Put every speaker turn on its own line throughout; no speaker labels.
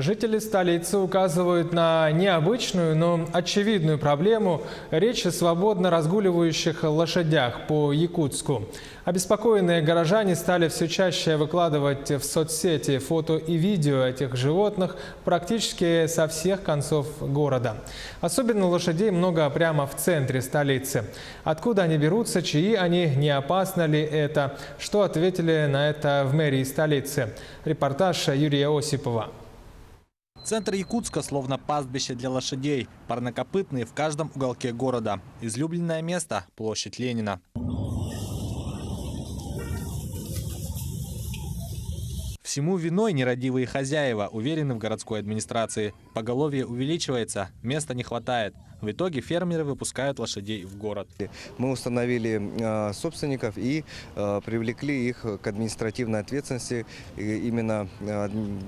Жители столицы указывают на необычную, но очевидную проблему – речь о свободно разгуливающих лошадях по Якутску. Обеспокоенные горожане стали все чаще выкладывать в соцсети фото и видео этих животных практически со всех концов города. Особенно лошадей много прямо в центре столицы. Откуда они берутся, чьи они, не опасно ли это? Что ответили на это в мэрии столицы? Репортаж Юрия Осипова.
Центр Якутска словно пастбище для лошадей. Парнокопытные в каждом уголке города. Излюбленное место – площадь Ленина. Всему виной нерадивые хозяева, уверены в городской администрации. Поголовье увеличивается, места не хватает. В итоге фермеры выпускают лошадей в город.
Мы установили собственников и привлекли их к административной ответственности, именно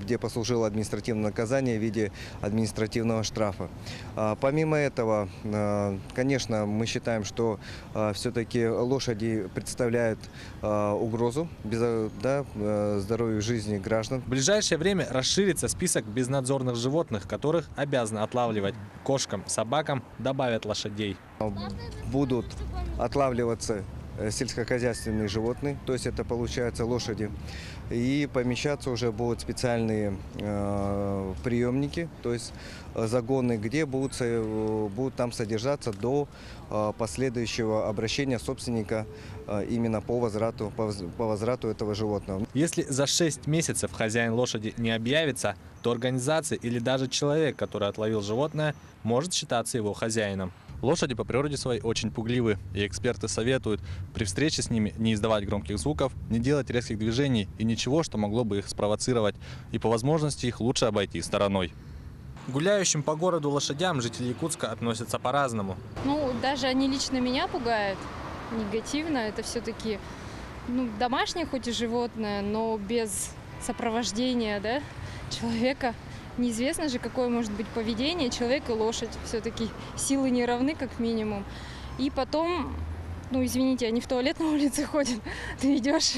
где послужило административное наказание в виде административного штрафа. Помимо этого, конечно, мы считаем, что все-таки лошади представляют угрозу здоровью и жизни граждан.
В ближайшее время расширится список безнадзорных животных, которых обязаны отлавливать. Кошкам, собакам добавят лошадей.
Будут отлавливаться сельскохозяйственные животные, то есть это получается лошади, и помещаться уже будут специальные приемники, то есть загоны, где будут там содержаться до последующего обращения собственника именно по возврату этого животного.
Если за 6 месяцев хозяин лошади не объявится, то организация или даже человек, который отловил животное, может считаться его хозяином. Лошади по природе своей очень пугливы, и эксперты советуют при встрече с ними не издавать громких звуков, не делать резких движений и ничего, что могло бы их спровоцировать, и по возможности их лучше обойти стороной. Гуляющим по городу лошадям жители Якутска относятся по-разному.
Даже они лично меня пугают негативно. Это все-таки домашнее хоть и животное, но без сопровождения человека. Неизвестно же, какое может быть поведение человек и лошадь. Все-таки силы не равны, как минимум. И потом, извините, они в туалет на улице ходят. Ты идешь,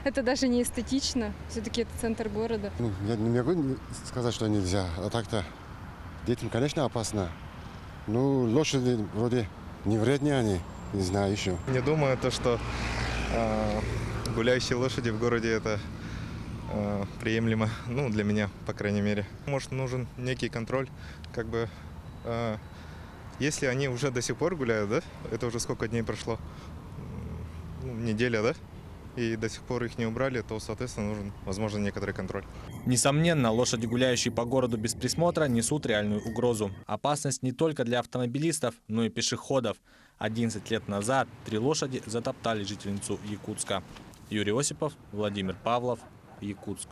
это даже не эстетично. Все-таки это центр города.
Я не могу сказать, что нельзя. А так-то детям, конечно, опасно. Лошади вроде не вредные они, не знаю еще.
Не думаю, что гуляющие лошади в городе это приемлемо, для меня, по крайней мере. Может, нужен некий контроль, если они уже до сих пор гуляют, это уже сколько дней прошло, неделя, и до сих пор их не убрали, то, соответственно, нужен, возможно, некоторый контроль.
Несомненно, лошади, гуляющие по городу без присмотра, несут реальную угрозу. Опасность не только для автомобилистов, но и пешеходов. 11 лет назад 3 лошади затоптали жительницу Якутска. Юрий Осипов, Владимир Павлов, Якутск.